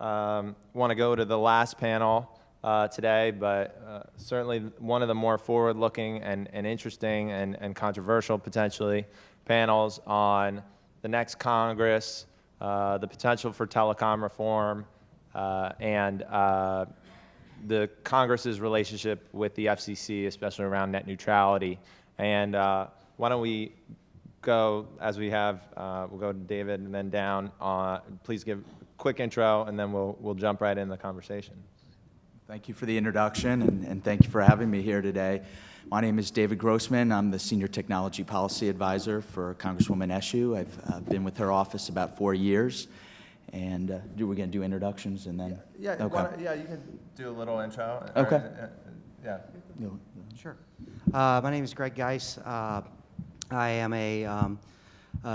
want to go to the last panel today, but certainly one of the more forward-looking and interesting and controversial, potentially, panels on the next Congress, the potential for telecom reform, and the Congress's relationship with the FCC, especially around net neutrality. And why don't we go, as we have, we'll go to David and then down. Please give a quick intro, and then we'll jump right in the conversation. Thank you for the introduction, and thank you for having me here today. My name is David Grossman. I'm the Senior Technology Policy Advisor for Congresswoman Eshoo. I've been with her office about 4 years. And we're going to do introductions and then? Yeah, okay. Yeah, you can do a little intro. Okay. Yeah. Sure. My name is Greg Geis. I am a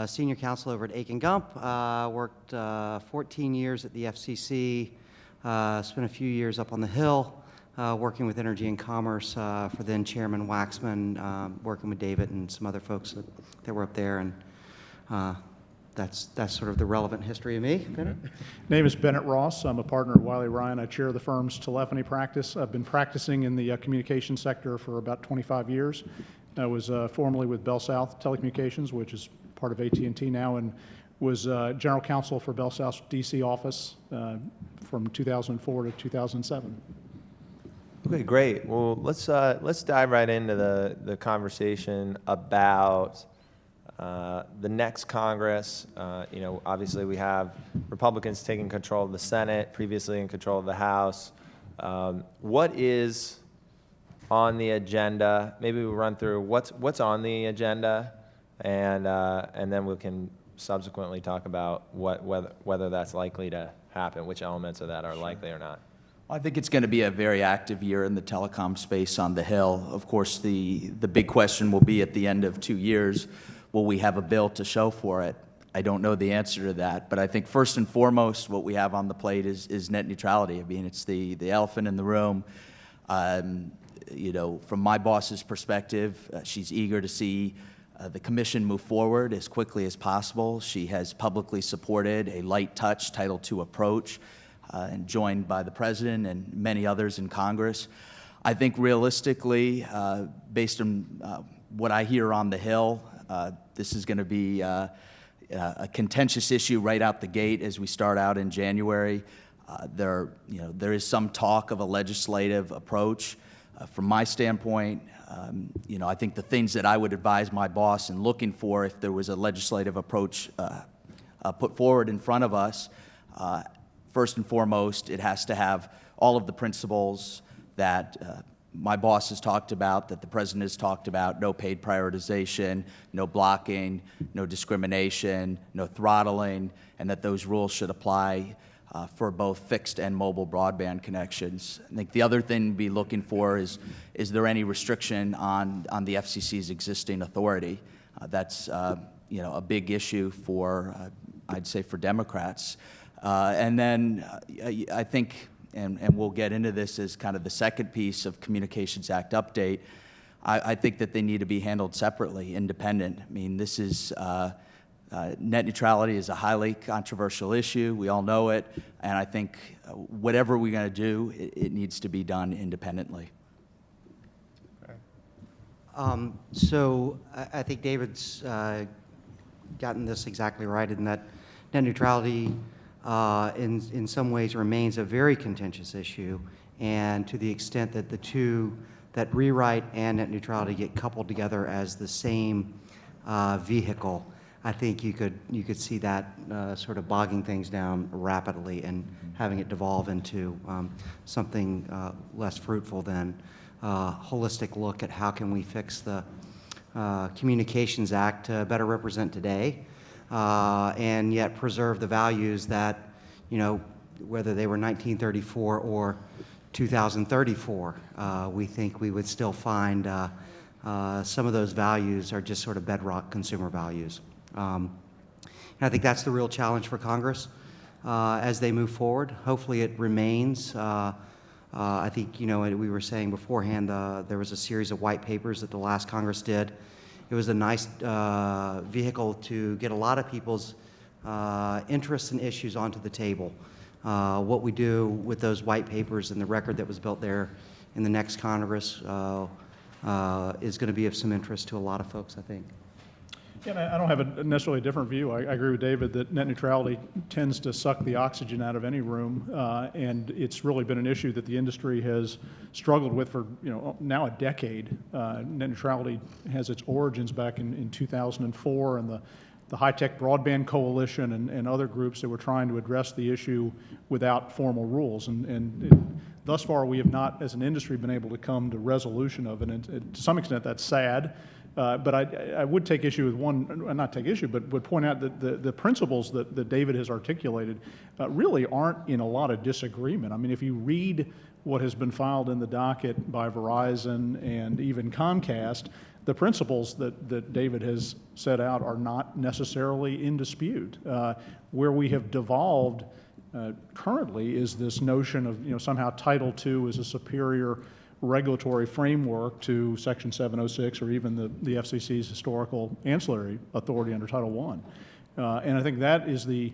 senior counsel over at Aiken Gump. Worked 14 years at the FCC. Spent a few years up on the Hill working with Energy and Commerce for then Chairman Waxman, working with David and some other folks that were up there. And that's sort of the relevant history of me. Bennett? Name is Bennett Ross. I'm a partner at Wiley Ryan. I chair the firm's telephony practice. I've been practicing in the communication sector for about 25 years. I was formerly with Bell South Telecommunications, which is part of AT&T now, and was general counsel for Bell South's DC office from 2004 to 2007. Okay, great. Well, let's dive right into the conversation about the next Congress. You know, obviously we have Republicans taking control of the Senate, previously in control of the House. What is on the agenda? Maybe we'll run through what's on the agenda, and then we can subsequently talk about whether that's likely to happen, which elements of that are likely or not. I think it's going to be a very active year in the telecom space on the Hill. Of course, the big question will be at the end of 2 years, will we have a bill to show for it? I don't know the answer to that, but I think first and foremost what we have on the plate is net neutrality. I mean, it's the elephant in the room. You know, from my boss's perspective, she's eager to see the commission move forward as quickly as possible. She has publicly supported a light touch Title II approach and joined by the president and many others in Congress. I think realistically, based on what I hear on the Hill, this is going to be a contentious issue right out the gate as we start out in January. There is some talk of a legislative approach. From my standpoint, you know, I think the things that I would advise my boss in looking for if there was a legislative approach put forward in front of us, first and foremost, it has to have all of the principles that my boss has talked about, that the president has talked about: no paid prioritization, no blocking, no discrimination, no throttling, and that those rules should apply for both fixed and mobile broadband connections. I think the other thing to be looking for is there any restriction on the FCC's existing authority? That's you know, a big issue for, I'd say, for Democrats. And then I think, and we'll get into this as kind of the second piece of Communications Act update, I think that they need to be handled separately, independent. I mean, this is, net neutrality is a highly controversial issue. We all know it. And I think whatever we're going to do, it needs to be done independently. So I think David's gotten this exactly right, in that net neutrality in some ways remains a very contentious issue, and to the extent that the two, that rewrite and net neutrality, get coupled together as the same vehicle, I think you could see that sort of bogging things down rapidly and having it devolve into something less fruitful than a holistic look at how can we fix the Communications Act to better represent today, and yet preserve the values that, you know, whether they were 1934 or 2034, we think we would still find some of those values are just sort of bedrock consumer values. And I think that's the real challenge for Congress as they move forward. Hopefully it remains. I think, you know, we were saying beforehand, there was a series of white papers that the last Congress did. It was a nice vehicle to get a lot of people's interests and issues onto the table. What we do with those white papers and the record that was built there in the next Congress is going to be of some interest to a lot of folks, I think. Yeah, and I don't have a necessarily a different view. I agree with David that net neutrality tends to suck the oxygen out of any room, and it's really been an issue that the industry has struggled with for now a decade. Net neutrality has its origins back in 2004, and the High-Tech Broadband Coalition and other groups that were trying to address the issue without formal rules. And thus far, we have not, as an industry, been able to come to resolution of it. And to some extent, that's sad. But I would take issue with one, not take issue, but would point out that the principles that David has articulated really aren't in a lot of disagreement. I mean, if you read what has been filed in the docket by Verizon and even Comcast, the principles that David has set out are not necessarily in dispute. Where we have devolved currently is this notion of somehow Title II is a superior regulatory framework to Section 706 or even the FCC's historical ancillary authority under Title I. And I think that is the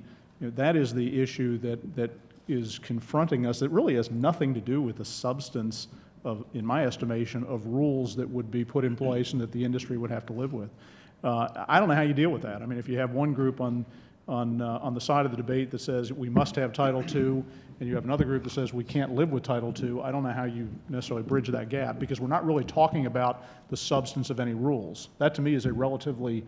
issue that is confronting us that really has nothing to do with the substance of, in my estimation, of rules that would be put in place and that the industry would have to live with. I don't know how you deal with that. I mean, if you have one group on the side of the debate that says we must have Title II, and you have another group that says we can't live with Title II, I don't know how you necessarily bridge that gap, because we're not really talking about the substance of any rules. That, to me, is a relatively,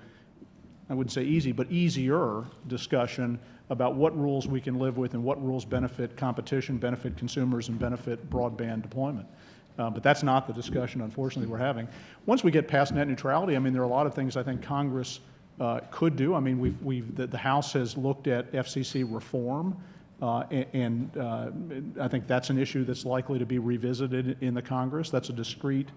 I wouldn't say easy, but easier discussion about what rules we can live with and what rules benefit competition, benefit consumers, and benefit broadband deployment. But that's not the discussion, unfortunately, we're having. Once we get past net neutrality, I mean, there are a lot of things I think Congress could do. I mean, the House has looked at FCC reform, and I think that's an issue that's likely to be revisited in the Congress. That's a discrete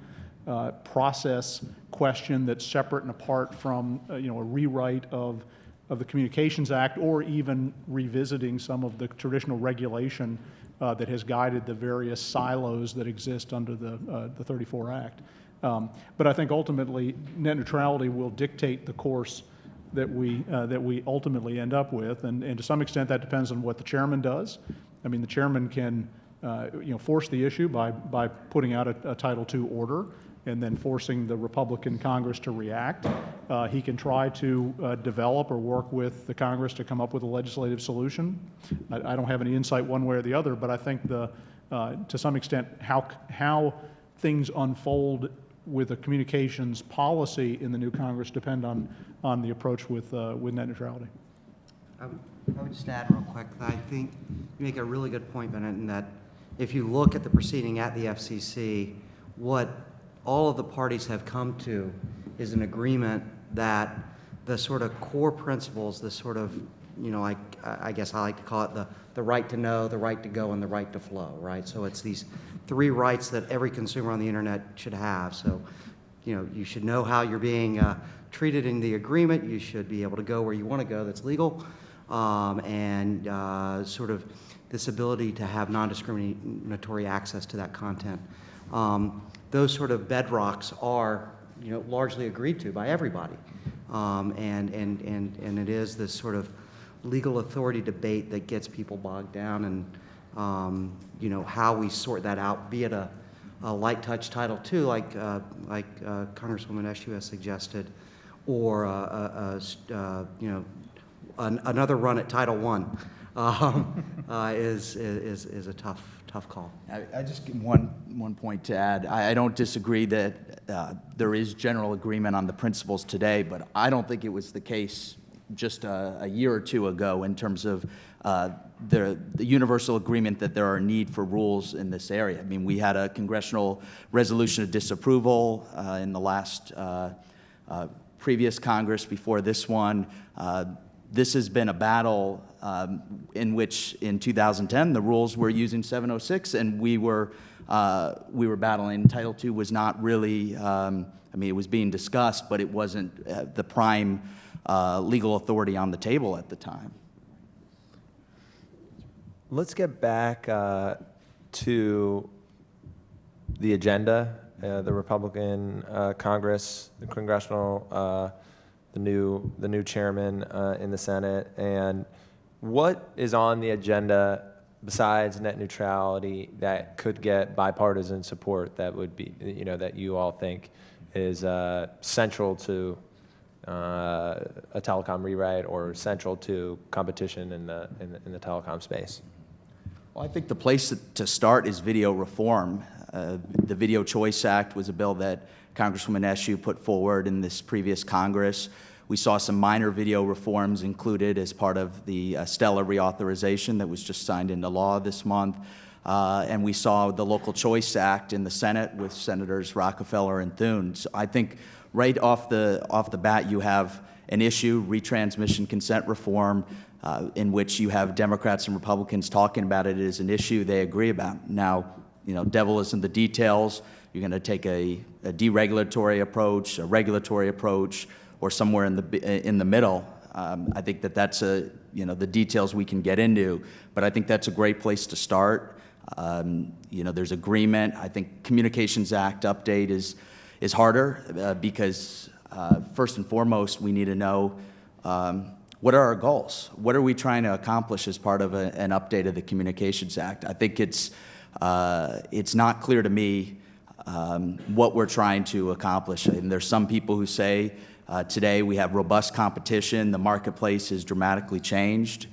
process question that's separate and apart from a rewrite of the Communications Act, or even revisiting some of the traditional regulation that has guided the various silos that exist under the 34 Act. But I think ultimately net neutrality will dictate the course that we ultimately end up with, and to some extent that depends on what the chairman does. I mean, the chairman can force the issue by putting out a Title II order and then forcing the Republican Congress to react. He can try to develop or work with the Congress to come up with a legislative solution. I don't have any insight one way or the other, but I think to some extent how things unfold with a communications policy in the new Congress depend on the approach with net neutrality. I would just add real quick that I think you make a really good point, Bennett, in that if you look at the proceeding at the FCC, what all of the parties have come to is an agreement that the sort of core principles, the sort of, like I guess I like to call it the right to know, the right to go, and the right to flow, right? So it's these three rights that every consumer on the internet should have. So, you should know how you're being treated in the agreement. You should be able to go where you want to go that's legal, and sort of this ability to have non-discriminatory access to that content. Those sort of bedrocks are, largely agreed to by everybody, and it is this sort of legal authority debate that gets people bogged down, and how we sort that out, be it a light touch Title II, like Congresswoman Eshoo has suggested, or another run at Title I, is a tough call. I just give one point to add. I don't disagree that there is general agreement on the principles today, but I don't think it was the case just a year or two ago in terms of the universal agreement that there are a need for rules in this area. I mean, we had a congressional resolution of disapproval in the last previous Congress before this one. This has been a battle in which, in 2010, the rules were using 706, and we were battling. Title II was not really. I mean, it was being discussed, but it wasn't the prime legal authority on the table at the time. Let's get back to the agenda, the Republican Congress, the congressional, the new chairman in the Senate, and what is on the agenda besides net neutrality that could get bipartisan support that would be, that you all think is central to a telecom rewrite or central to competition in the telecom space? Well, I think the place to start is video reform. The Video Choice Act was a bill that Congresswoman Eshoo put forward in this previous Congress. We saw some minor video reforms included as part of the Stella reauthorization that was just signed into law this month. And we saw the Local Choice Act in the Senate with Senators Rockefeller and Thune. So I think right off the bat you have an issue, retransmission consent reform, in which you have Democrats and Republicans talking about it as an issue they agree about. Now, devil is in the details. You're going to take a deregulatory approach, a regulatory approach, or somewhere in the middle. I think that's the details we can get into, but I think that's a great place to start. There's agreement. I think Communications Act update is harder because first and foremost we need to know what are our goals? What are we trying to accomplish as part of an update of the Communications Act? I think it's not clear to me what we're trying to accomplish. And there's some people who say today we have robust competition, the marketplace has dramatically changed.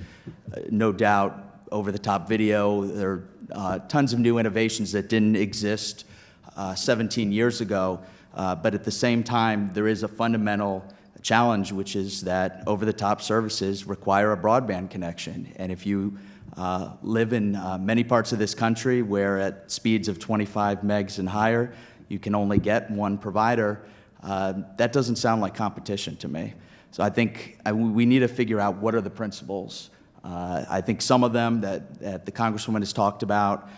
No doubt over-the-top video, there are tons of new innovations that didn't exist 17 years ago, but at the same time there is a fundamental challenge, which is that over-the-top services require a broadband connection. And if you live in many parts of this country where at speeds of 25 megs and higher, you can only get one provider, that doesn't sound like competition to me. So I think we need to figure out what are the principles. I think some of them that the Congresswoman has talked about,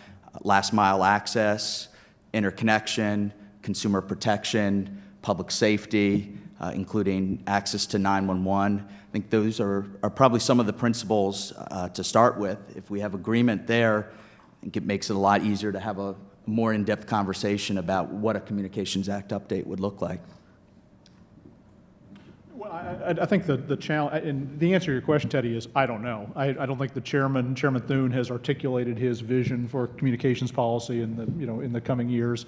last mile access, interconnection, consumer protection, public safety, including access to 911. I think those are probably some of the principles to start with. If we have agreement there, I think it makes it a lot easier to have a more in-depth conversation about what a Communications Act update would look like. Well, I think the challenge, and the answer to your question, Teddy, is I don't know. I don't think the Chairman Thune has articulated his vision for communications policy in the coming years.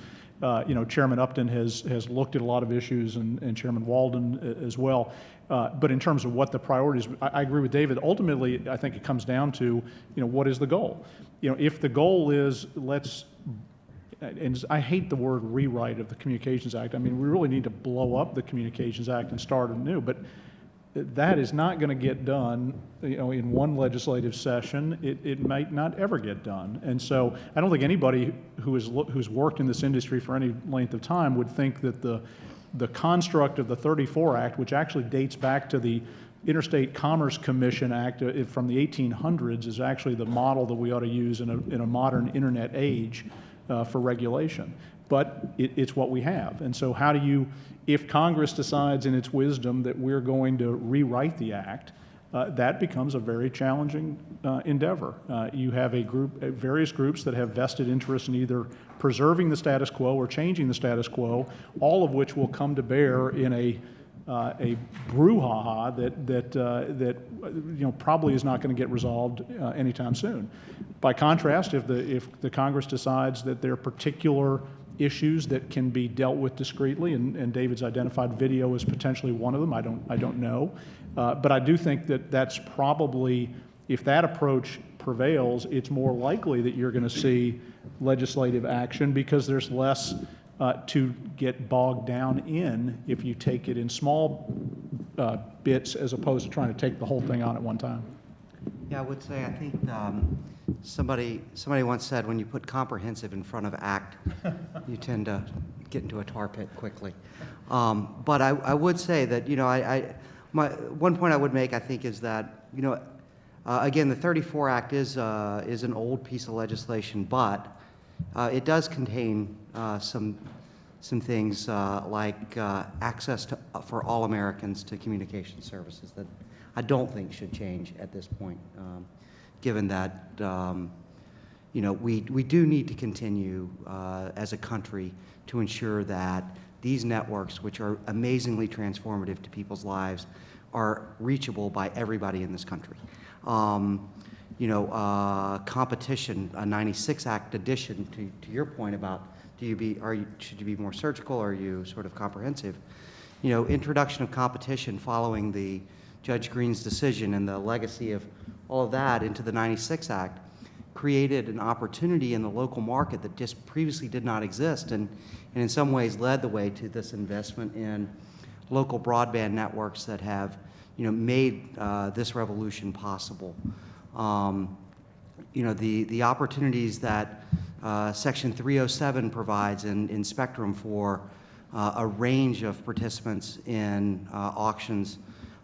Chairman Upton has looked at a lot of issues, and Chairman Walden as well. But in terms of what the priorities, I agree with David. Ultimately, I think it comes down to, what is the goal? If the goal is and I hate the word rewrite of the Communications Act. I mean, we really need to blow up the Communications Act and start anew. But that is not going to get done, in one legislative session. It might not ever get done. And so I don't think anybody who's worked in this industry for any length of time would think that the construct of the 34 Act, which actually dates back to the Interstate Commerce Commission Act from the 1800s, is actually the model that we ought to use in a modern internet age for regulation. But it's what we have. And so how do you, if Congress decides in its wisdom that we're going to rewrite the act, that becomes a very challenging endeavor. You have various groups that have vested interest in either preserving the status quo or changing the status quo, all of which will come to bear in a brouhaha that probably is not going to get resolved anytime soon. By contrast, if the Congress decides that there are particular issues that can be dealt with discreetly, and David's identified video as potentially one of them, I don't know, but I do think that that's probably, if that approach prevails, it's more likely that you're going to see legislative action because there's less to get bogged down in if you take it in small bits as opposed to trying to take the whole thing on at one time. Yeah, I would say, I think somebody once said when you put comprehensive in front of act, you tend to get into a tar pit quickly. But I would say that, one point I would make, I think, is that, again, the 34 Act is an old piece of legislation, but it does contain some things like access for all Americans to communication services that I don't think should change at this point, given that we do need to continue as a country to ensure that these networks, which are amazingly transformative to people's lives, are reachable by everybody in this country. competition, a 96 Act addition to your point about should you be more surgical, or are you sort of comprehensive? Introduction of competition following the Judge Green's decision and the legacy of all of that into the 96 Act created an opportunity in the local market that just previously did not exist, and in some ways led the way to this investment in local broadband networks that have made this revolution possible. The opportunities that Section 307 provides in spectrum for a range of participants in auctions.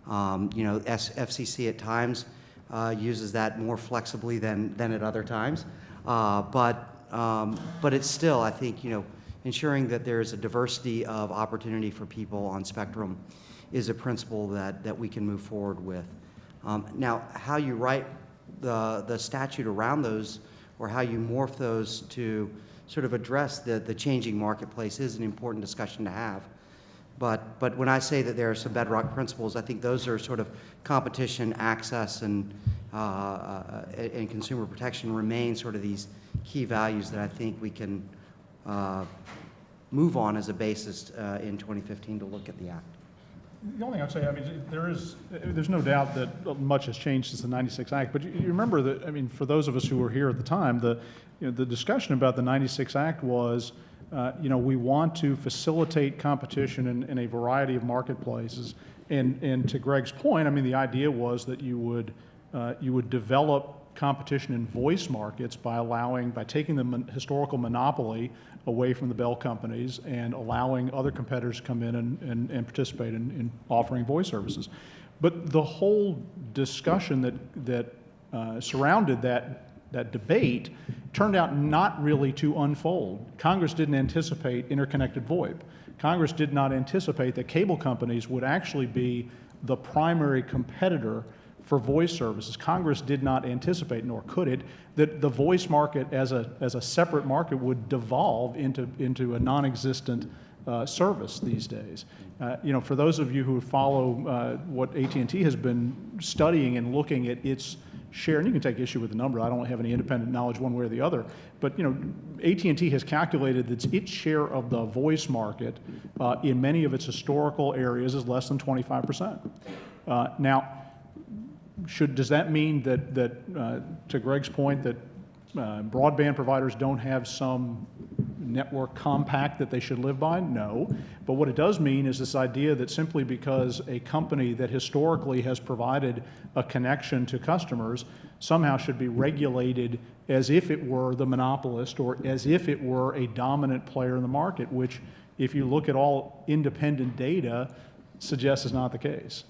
FCC at times uses that more flexibly than at other times, but it's still, I think, ensuring that there is a diversity of opportunity for people on spectrum is a principle that we can move forward with. Now, how you write the statute around those, or how you morph those to sort of address the changing marketplace, is an important discussion to have. But when I say that there are some bedrock principles, I think those are sort of competition, access, and consumer protection remain sort of these key values that I think we can move on as a basis in 2015 to look at the Act. The only thing I'd say, I mean, there's no doubt that much has changed since the 96 Act, but you remember that, I mean, for those of us who were here at the time, the discussion about the 96 Act was, we want to facilitate competition in a variety of marketplaces, and to Greg's point, I mean, the idea was that you would develop competition in voice markets by taking the historical monopoly away from the bell companies and allowing other competitors to come in and participate in offering voice services. But the whole discussion that surrounded that debate turned out not really to unfold. Congress didn't anticipate interconnected VoIP. Congress did not anticipate that cable companies would actually be the primary competitor for voice services. Congress did not anticipate, nor could it, that the voice market as a separate market would devolve into a non-existent service these days. For those of you who follow what AT&T has been studying and looking at its share, and you can take issue with the number, I don't have any independent knowledge one way or the other, but AT&T has calculated that its share of the voice market in many of its historical areas is less than 25%. Now, does that mean that to Greg's point, that broadband providers don't have some network compact that they should live by? No. But what it does mean is this idea that simply because a company that historically has provided a connection to customers somehow should be regulated as if it were the monopolist or as if it were a dominant player in the market, which, if you look at all independent data, suggests is not the case.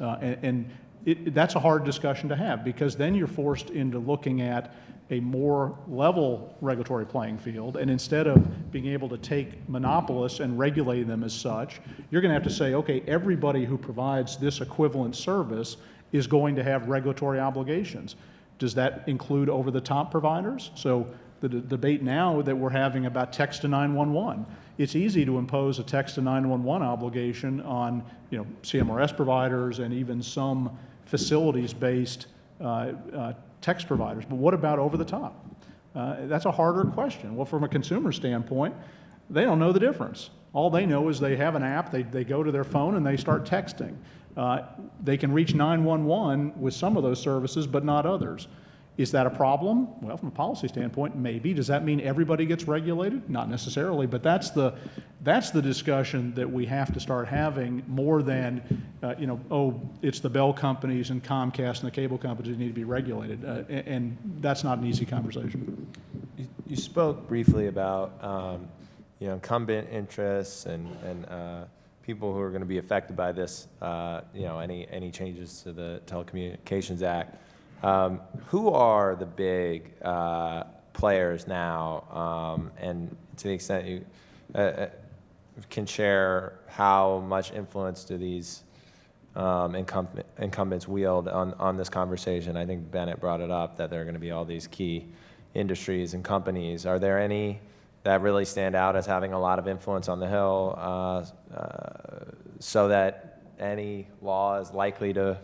That's a hard discussion to have, because then you're forced into looking at a more level regulatory playing field, and instead of being able to take monopolists and regulate them as such, you're going to have to say, okay, everybody who provides this equivalent service is going to have regulatory obligations. Does that include over-the-top providers? So the debate now that we're having about text to 911, it's easy to impose a text to 911 obligation on CMRS providers and even some facilities-based text providers. But what about over the top? That's a harder question. Well, from a consumer standpoint, they don't know the difference. All they know is they have an app, they go to their phone and they start texting. They can reach 911 with some of those services, but not others. Is that a problem? Well, from a policy standpoint, maybe. Does that mean everybody gets regulated? Not necessarily, but that's the discussion that we have to start having, more than, it's the bell companies and Comcast and the cable companies that need to be regulated, and that's not an easy conversation. You spoke briefly about incumbent interests and people who are going to be affected by this, any changes to the Telecommunications Act. Who are the big players now, and to the extent you can share, how much influence do these incumbents wield on this conversation? I think Bennett brought it up, that there are going to be all these key industries and companies. Are there any that really stand out as having a lot of influence on the Hill, so that any law is likely to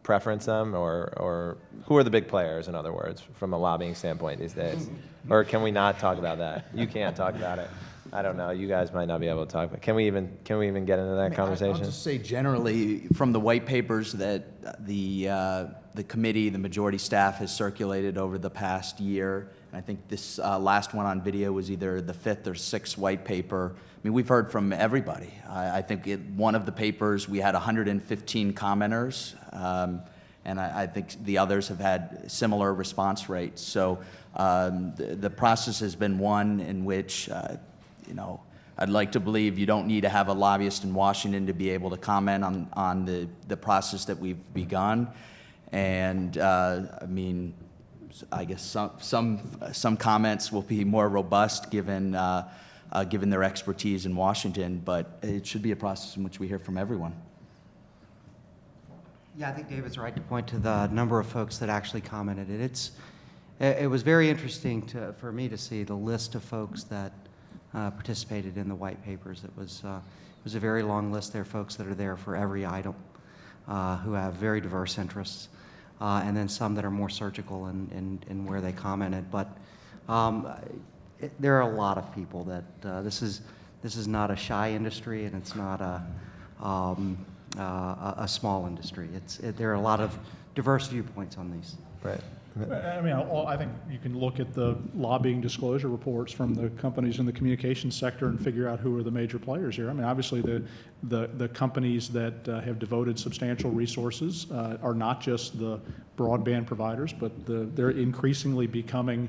preference them, or who are the big players, in other words, from a lobbying standpoint these days? Or can we not talk about that? You can't talk about it. I don't know. You guys might not be able to talk, but can we even get into that conversation? I'll just say generally, from the white papers that the committee, the majority staff has circulated over the past year, and I think this last one on video was either the 5th or 6th white paper. I mean, we've heard from everybody. I think one of the papers, we had 115 commenters, and I think the others have had similar response rates. So the process has been one in which, you know, I'd like to believe you don't need to have a lobbyist in Washington to be able to comment on the process that we've begun. And I mean, I guess some comments will be more robust given their expertise in Washington, but it should be a process in which we hear from everyone. Yeah, I think David's right to point to the number of folks that actually commented. It was very interesting for me to see the list of folks that participated in the white papers. It was a very long list. There are folks that are there for every item, who have very diverse interests, and then some that are more surgical in where they commented. But there are a lot of people that this is not a shy industry, and it's not a small industry. There are a lot of diverse viewpoints on these. Right. I mean, I think you can look at the lobbying disclosure reports from the companies in the communications sector and figure out who are the major players here. I mean, obviously the companies that have devoted substantial resources are not just the broadband providers, but they're increasingly becoming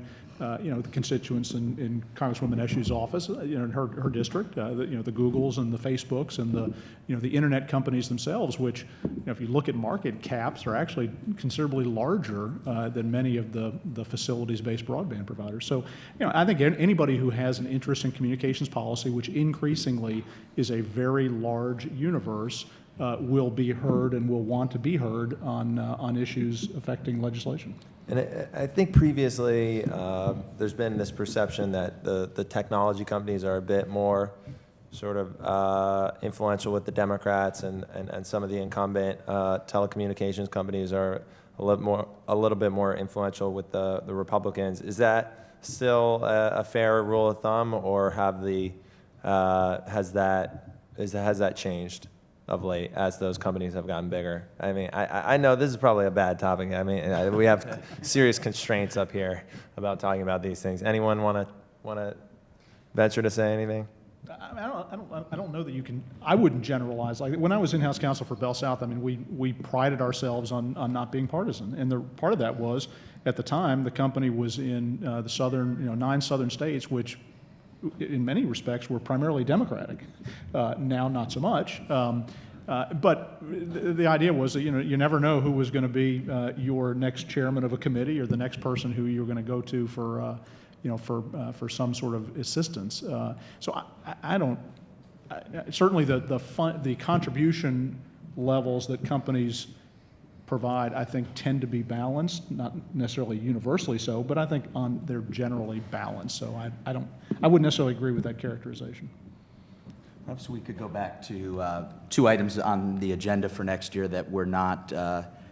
you know, the constituents in Congresswoman Eshu's office, you know, in her district, you know, the Googles and the Facebooks and the, you know, the internet companies themselves, which, you know, if you look at market caps, are actually considerably larger than many of the facilities-based broadband providers. So, you know, I think anybody who has an interest in communications policy, which increasingly is a very large universe, will be heard and will want to be heard on issues affecting legislation. And I think previously there's been this perception that the technology companies are a bit more sort of influential with the Democrats, and some of the incumbent telecommunications companies are a little bit more influential with the Republicans. Is that still a fair rule of thumb, or has that changed of late as those companies have gotten bigger? I mean, I know this is probably a bad topic. I mean, we have serious constraints up here about talking about these things. Anyone want to venture to say anything? I don't know that you can. I wouldn't generalize. Like when I was in-house counsel for Bell South, I mean, we prided ourselves on not being partisan, and part of that was at the time the company was in the southern, 9 southern states, which in many respects were primarily Democratic. Now, not so much. But the idea was that you never know who was going to be your next chairman of a committee or the next person who you're going to go to for some sort of assistance. So I don't. Certainly, the contribution levels that companies provide, I think, tend to be balanced, not necessarily universally so, but I think they're generally balanced. So I wouldn't necessarily agree with that characterization. Perhaps we could go back to 2 items on the agenda for next year that were not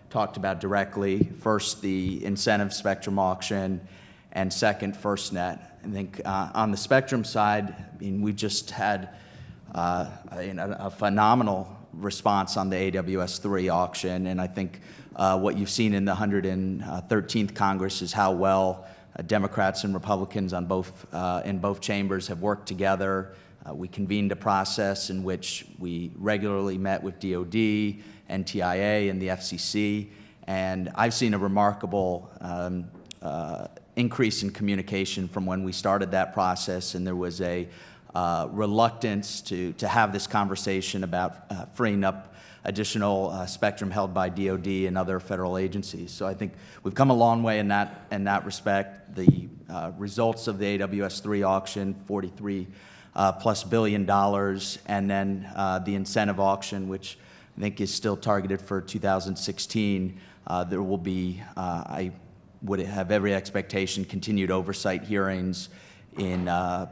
talked about directly. First, the incentive spectrum auction, and second, FirstNet. I think on the spectrum side, I mean, we just had a phenomenal response on the AWS-3 auction, and I think what you've seen in the 113th Congress is how well Democrats and Republicans in both chambers have worked together. We convened a process in which we regularly met with DOD, NTIA, and the FCC, and I've seen a remarkable increase in communication from when we started that process, and there was a reluctance to have this conversation about freeing up additional spectrum held by DOD and other federal agencies. So I think we've come a long way in that respect. The results of the AWS-3 auction, $43+ billion, and then the incentive auction, which I think is still targeted for 2016. There will be, I would have every expectation, continued oversight hearings in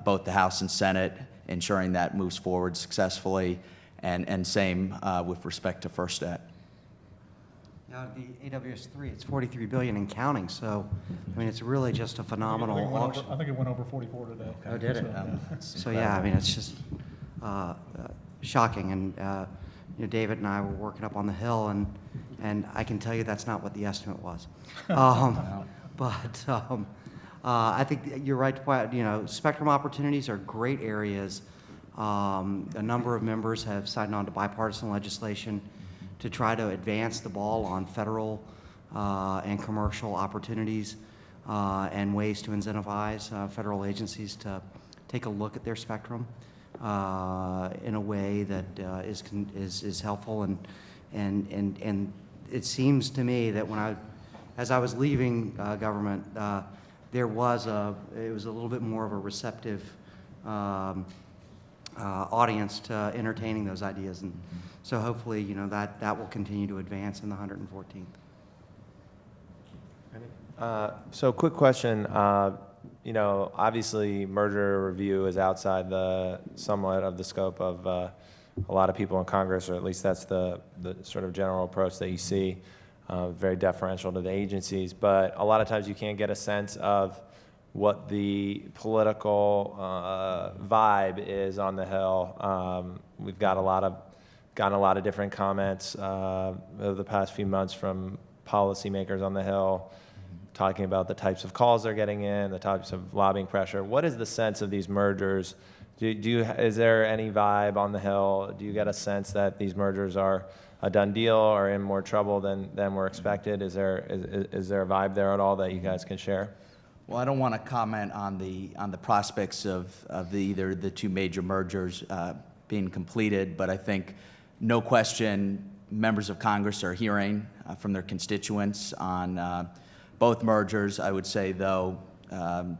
both the House and Senate, ensuring that moves forward successfully, and same with respect to FirstNet. Now, the AWS-3, it's 43 billion and counting, so, I mean, it's really just a phenomenal auction. I think it went over 44 today. Oh, did it? That's So, yeah, I mean, it's just shocking, and, David and I were working up on the Hill, and I can tell you that's not what the estimate was. But I think you're right to point out, spectrum opportunities are great areas. A number of members have signed on to bipartisan legislation to try to advance the ball on federal and commercial opportunities and ways to incentivize federal agencies to take a look at their spectrum in a way that is helpful. And it seems to me that as I was leaving government, it was a little bit more of a receptive audience to entertaining those ideas, and so hopefully, that will continue to advance in the 114th. So quick question, obviously merger review is outside somewhat of the scope of a lot of people in Congress, or at least that's the sort of general approach that you see, very deferential to the agencies, but a lot of times you can't get a sense of what the political vibe is on the Hill. We've got gotten a lot of different comments over the past few months from policymakers on the Hill, talking about the types of calls they're getting in, the types of lobbying pressure. What is the sense of these mergers? Is there any vibe on the Hill? Do you get a sense that these mergers are a done deal or in more trouble than were expected? Is there a vibe there at all that you guys can share? Well, I don't want to comment on the prospects of either the two major mergers being completed, but I think no question members of Congress are hearing from their constituents on both mergers. I would say, though,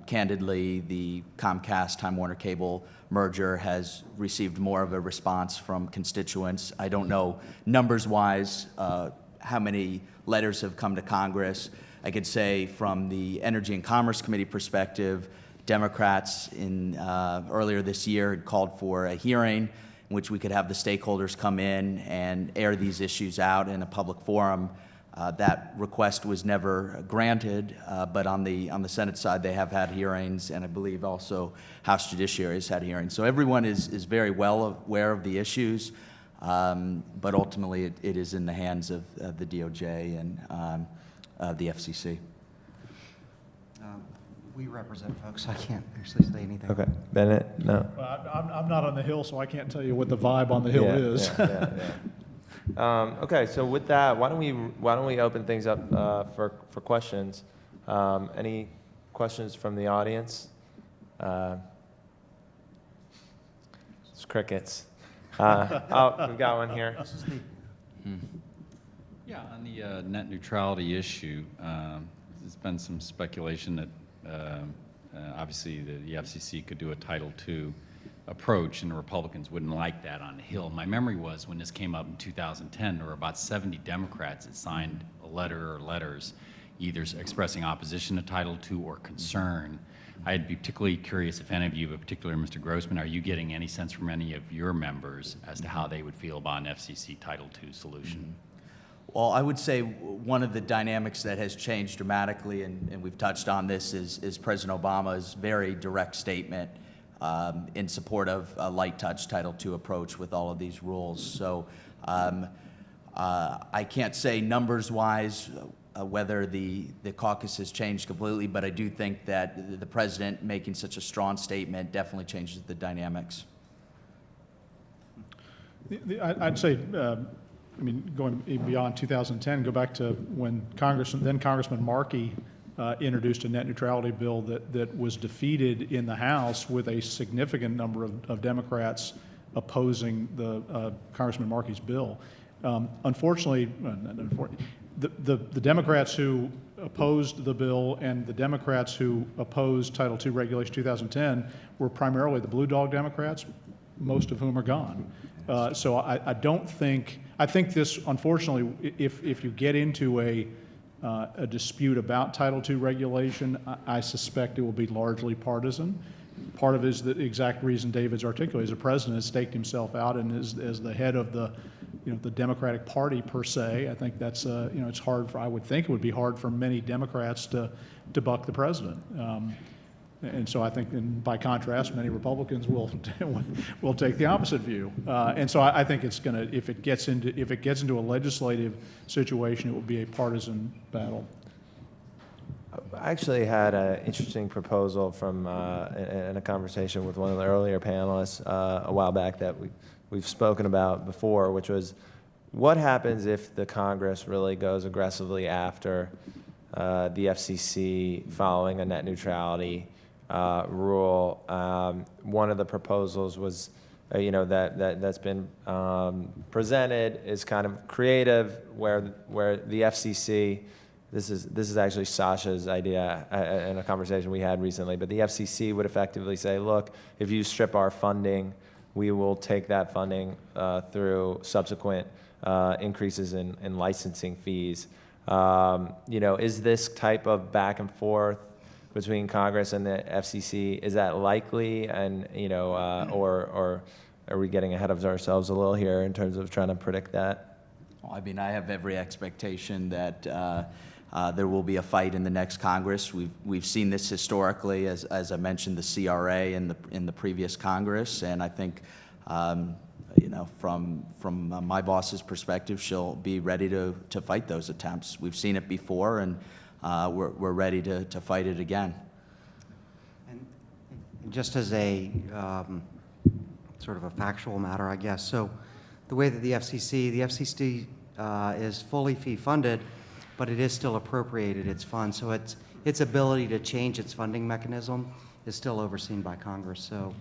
candidly, the Comcast-Time Warner Cable merger has received more of a response from constituents. I don't know numbers-wise how many letters have come to Congress. I could say from the Energy and Commerce Committee perspective, Democrats earlier this year had called for a hearing in which we could have the stakeholders come in and air these issues out in a public forum. That request was never granted, but on the Senate side, they have had hearings, and I believe also House Judiciary has had hearings. So everyone is very well aware of the issues, but ultimately it is in the hands of the DOJ and the FCC. We represent folks, so I can't actually say anything. Okay, Bennett, no. I'm not on the Hill, so I can't tell you what the vibe on the Hill is. Okay, so with that, why don't we open things up for questions? Any questions from the audience? It's crickets. Oh, we've got one here. Yeah, on the net neutrality issue, there's been some speculation that obviously the FCC could do a Title II approach, and the Republicans wouldn't like that on the Hill. My memory was when this came up in 2010, there were about 70 Democrats that signed a letter or letters either expressing opposition to Title II or concern. I'd be particularly curious if any of you, but particularly Mr. Grossman, are you getting any sense from any of your members as to how they would feel about an FCC Title II solution? Well, I would say one of the dynamics that has changed dramatically, and we've touched on this, is President Obama's very direct statement in support of a light touch Title II approach with all of these rules. So I can't say numbers-wise whether the caucus has changed completely, but I do think that the president making such a strong statement definitely changes the dynamics. I'd say, I mean, going beyond 2010, go back to when then Congressman Markey introduced a net neutrality bill that was defeated in the House with a significant number of Democrats opposing Congressman Markey's bill. Unfortunately, the Democrats who opposed the bill and the Democrats who opposed Title II regulation 2010 were primarily the Blue Dog Democrats, most of whom are gone. So I think this, unfortunately, if you get into a dispute about Title II regulation, I suspect it will be largely partisan. Part of it is the exact reason David's articulated. As a president has staked himself out and as the head of the the Democratic Party per se. I think that's, it's hard for, I would think it would be hard for many Democrats to buck the president. And so I think, by contrast, many Republicans will take the opposite view. And so I think it's going to, if it gets into a legislative situation, it will be a partisan battle. I actually had an interesting proposal from in a conversation with one of the earlier panelists a while back that we've spoken about before, which was what happens if the Congress really goes aggressively after the FCC following a net neutrality rule. One of the proposals was, that's been presented is kind of creative, where the FCC. This is actually Sasha's idea in a conversation we had recently, but the FCC would effectively say, look, if you strip our funding, we will take that funding through subsequent increases in licensing fees. Is this type of back and forth between Congress and the FCC, is that likely? And, or are we getting ahead of ourselves a little here in terms of trying to predict that? Well, I mean, I have every expectation that there will be a fight in the next Congress. We've seen this historically, as I mentioned, the CRA in the previous Congress, and I think, from my boss's perspective, she'll be ready to fight those attempts. We've seen it before, and we're ready to fight it again. And just as a sort of a factual matter, I guess, so the way that the FCC is fully fee funded, but it is still appropriated its funds. So its ability to change its funding mechanism is still overseen by Congress. So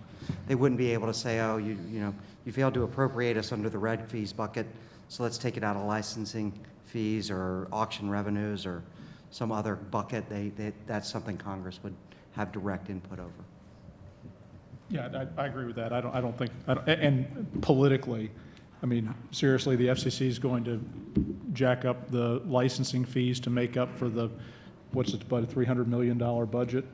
they wouldn't be able to say, oh, you failed to appropriate us under the red fees bucket, so let's take it out of licensing fees or auction revenues or some other bucket. That's something Congress would have direct input over. Yeah, I agree with that. I don't think, and politically, I mean, seriously, the FCC is going to jack up the licensing fees to make up for about a $300 million budget,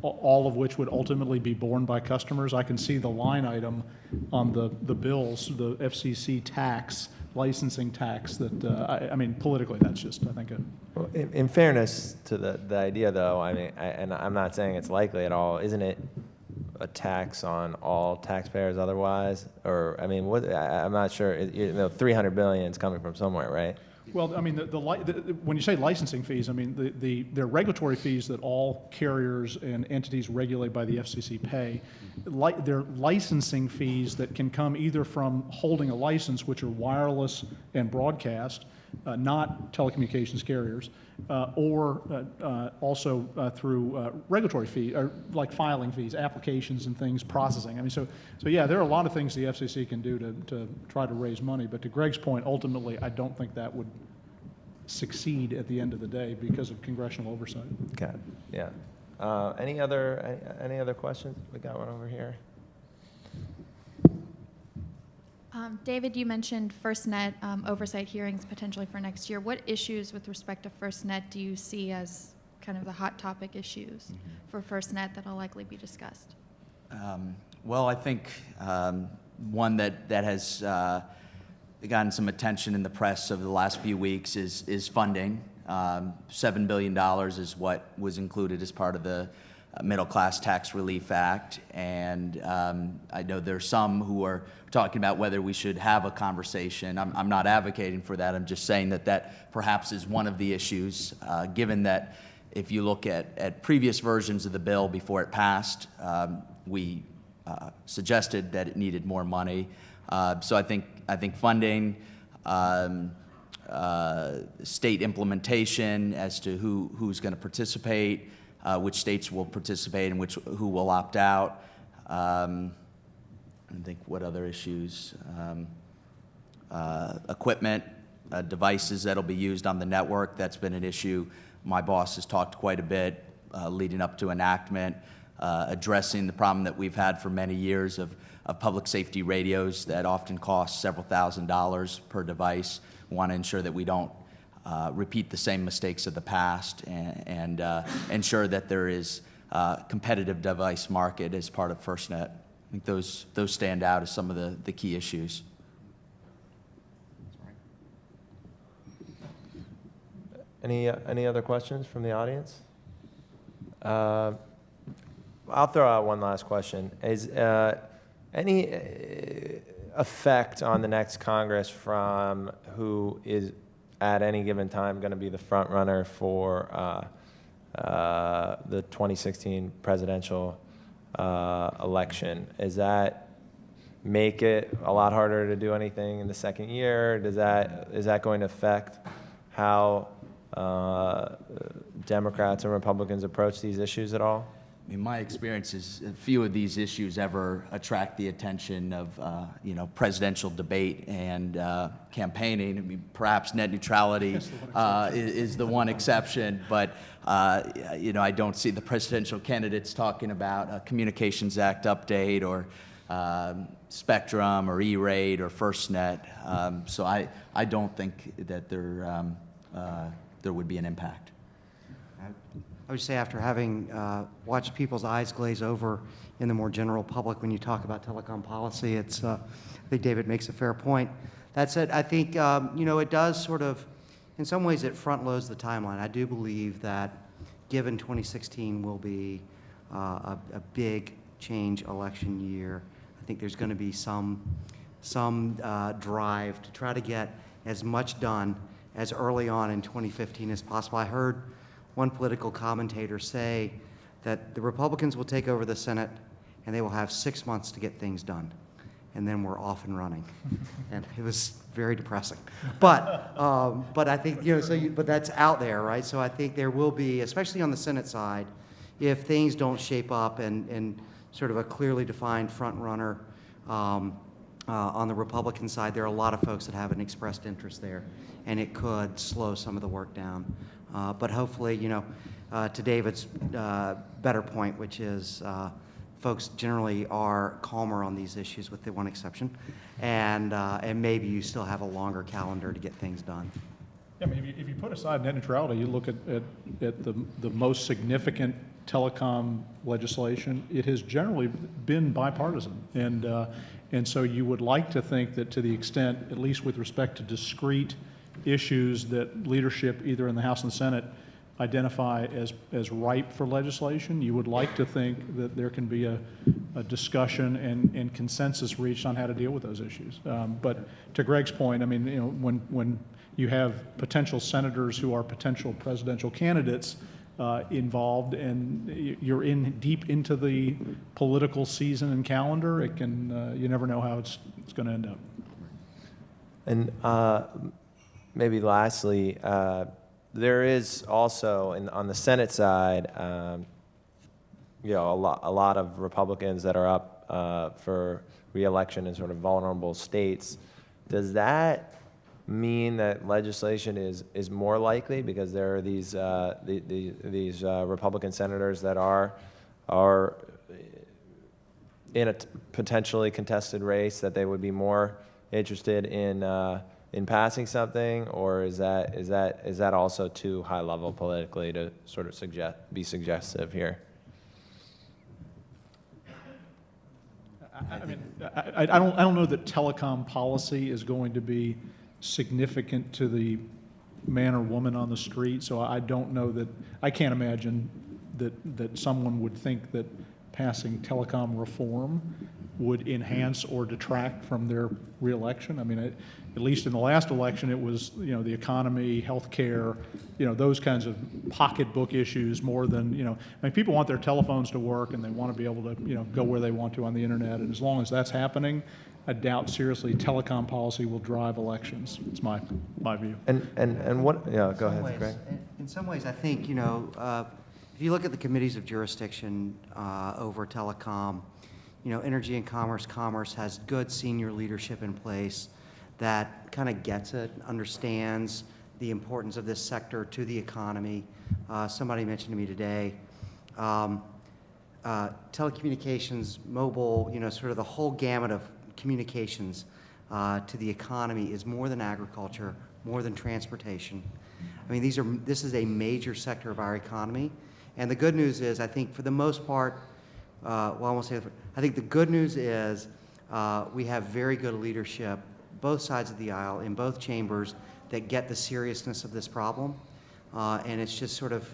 all of which would ultimately be borne by customers. I can see the line item on the bills, the FCC tax, licensing tax, that, I mean, politically, that's just, I think, Well, in fairness to the idea, though, I mean, and I'm not saying it's likely at all, isn't it a tax on all taxpayers otherwise? Or, I mean, I'm not sure, $300 billion is coming from somewhere, right? Well, I mean, when you say licensing fees, I mean, they're regulatory fees that all carriers and entities regulated by the FCC pay. They're licensing fees that can come either from holding a license, which are wireless and broadcast, not telecommunications carriers, or also through regulatory fees, or like filing fees, applications and things, processing. I mean, so yeah, there are a lot of things the FCC can do to try to raise money, but to Greg's point, ultimately, I don't think that would succeed at the end of the day because of congressional oversight. Okay, yeah. Any other questions? We got one over here. David, you mentioned FirstNet oversight hearings potentially for next year. What issues with respect to FirstNet do you see as kind of the hot topic issues for FirstNet that will likely be discussed? Well, I think one that has gotten some attention in the press over the last few weeks is funding. $7 billion is what was included as part of the Middle Class Tax Relief Act, and I know there's some who are talking about whether we should have a conversation. I'm not advocating for that. I'm just saying that perhaps is one of the issues, given that if you look at previous versions of the bill before it passed, we suggested that it needed more money. So I think funding, state implementation as to who's going to participate, which states will participate and who will opt out. I think what other issues? Equipment, devices that'll be used on the network. That's been an issue. My boss has talked quite a bit leading up to enactment, addressing the problem that we've had for many years of public safety radios that often cost several $1,000s per device. We want to ensure that we don't repeat the same mistakes of the past and ensure that there is a competitive device market as part of FirstNet. I think those stand out as some of the key issues. Any other questions from the audience? I'll throw out one last question. Is any effect on the next Congress from who is at any given time going to be the front runner for the 2016 presidential election? Is that make it a lot harder to do anything in the second year? Is that going to affect how Democrats and Republicans approach these issues at all? I mean, my experience is few of these issues ever attract the attention of, presidential debate and campaigning. I mean, perhaps net neutrality is the one exception, but, I don't see the presidential candidates talking about a Communications Act update or Spectrum or E-rate or FirstNet. So I don't think that there would be an impact. I would say after having watched people's eyes glaze over in the more general public when you talk about telecom policy, I think David makes a fair point. That said, I think, it does sort of, in some ways it front loads the timeline. I do believe that given 2016 will be a big change election year, I think there's going to be some drive to try to get as much done as early on in 2015 as possible. I heard one political commentator say that the Republicans will take over the Senate and they will have 6 months to get things done, and then we're off and running. And it was very depressing. But I think, but that's out there, right? So I think there will be, especially on the Senate side, if things don't shape up and sort of a clearly defined front runner on the Republican side, there are a lot of folks that have an expressed interest there, and it could slow some of the work down. But hopefully, to David's better point, which is folks generally are calmer on these issues with the one exception, and maybe you still have a longer calendar to get things done. Yeah, I mean, if you put aside net neutrality, you look at the most significant telecom legislation, it has generally been bipartisan. And so you would like to think that to the extent, at least with respect to discrete issues that leadership either in the House and the Senate identify as ripe for legislation, you would like to think that there can be a discussion and consensus reached on how to deal with those issues. But to Greg's point, I mean, when you have potential senators who are potential presidential candidates involved, and you're deep into the political season and calendar, it can you never know how it's going to end up. And maybe lastly, there is also on the Senate side, a lot of Republicans that are up for re-election in sort of vulnerable states. Does that mean that legislation is more likely because there are these Republican senators that are in a potentially contested race, that they would be more interested in passing something, or is that also too high level politically to sort of be suggestive here? I mean, I don't know that telecom policy is going to be significant to the man or woman on the street, so I don't know that, I can't imagine that someone would think that passing telecom reform would enhance or detract from their reelection. I mean, at least in the last election, it was, the economy, healthcare, those kinds of pocketbook issues more than, I mean, people want their telephones to work and they want to be able to, go where they want to on the internet. And as long as that's happening, I doubt seriously telecom policy will drive elections. It's my view. And what, yeah, go ahead, Greg. In some ways, I think, if you look at the committees of jurisdiction over telecom, Energy and Commerce has good senior leadership in place that kind of gets it, understands the importance of this sector to the economy. Somebody mentioned to me today, telecommunications, mobile, sort of the whole gamut of communications to the economy is more than agriculture, more than transportation. I mean, this is a major sector of our economy. And the good news is, I think for the most part, I won't say, I think the good news is we have very good leadership, both sides of the aisle, in both chambers, that get the seriousness of this problem. And it's just sort of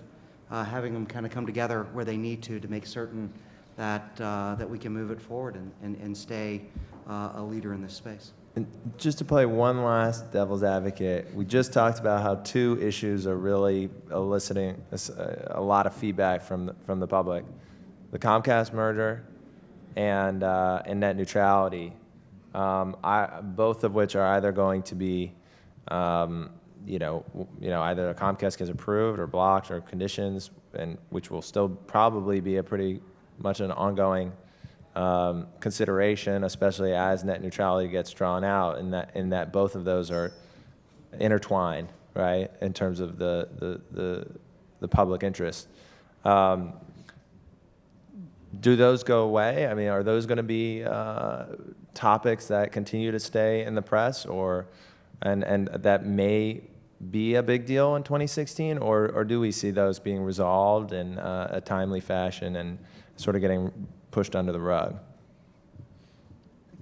having them kind of come together where they need to make certain that, that we can move it forward and stay a leader in this space. And just to play one last devil's advocate, we just talked about how two issues are really eliciting a lot of feedback from the public: the Comcast merger and net neutrality. Both of which are either going to be, either Comcast gets approved or blocked or conditions, and which will still probably be a pretty much an ongoing consideration, especially as net neutrality gets drawn out, in that both of those are intertwined, right, in terms of the public interest. Do those go away? I mean, are those going to be topics that continue to stay in the press, and that may be a big deal in 2016, or do we see those being resolved in a timely fashion and sort of getting pushed under the rug?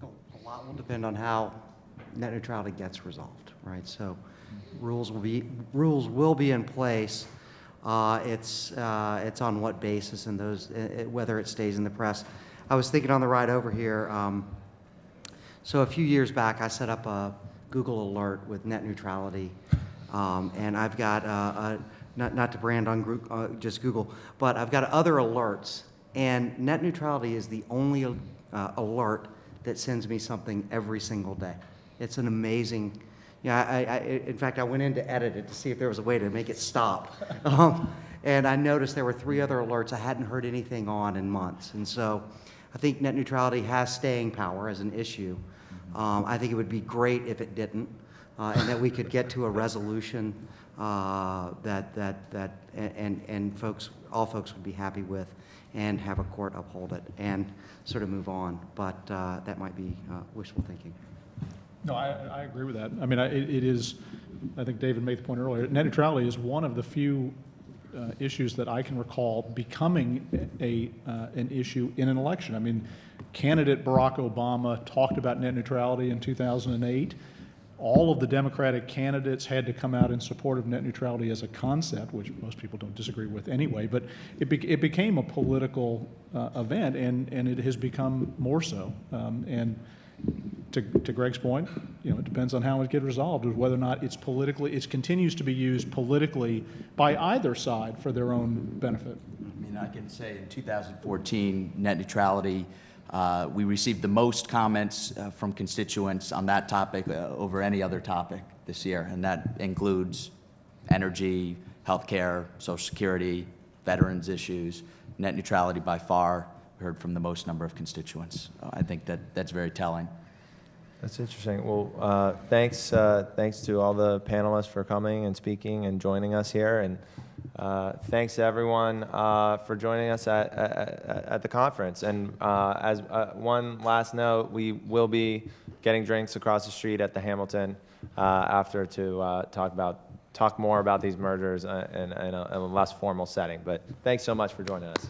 A lot will depend on how net neutrality gets resolved, right? So rules will be in place. It's on what basis, and those whether it stays in the press. I was thinking on the ride over here. So a few years back, I set up a Google alert with net neutrality, and I've got not to brand on just Google, but I've got other alerts. And net neutrality is the only alert that sends me something every single day. It's an amazing, in fact, I went in to edit it to see if there was a way to make it stop. And I noticed there were 3 other alerts I hadn't heard anything on in months. And so I think net neutrality has staying power as an issue. I think it would be great if it didn't, and that we could get to a resolution that all folks would be happy with, and have a court uphold it and sort of move on. But that might be wishful thinking. No, I agree with that. I mean, it is, I think David made the point earlier, net neutrality is one of the few issues that I can recall becoming an issue in an election. I mean, candidate Barack Obama talked about net neutrality in 2008. All of the Democratic candidates had to come out in support of net neutrality as a concept, which most people don't disagree with anyway, but it became a political event, and it has become more so. And to Greg's point, it depends on how it gets resolved, whether or not it continues to be used politically by either side for their own benefit. I mean, I can say in 2014, net neutrality, we received the most comments from constituents on that topic over any other topic this year, and that includes energy, healthcare, Social Security, veterans issues. Net neutrality by far heard from the most number of constituents. I think that's very telling. That's interesting. Well, thanks to all the panelists for coming and speaking and joining us here, and thanks to everyone for joining us at the conference. And as one last note, we will be getting drinks across the street at the Hamilton after to talk more about these mergers in a less formal setting. But thanks so much for joining us.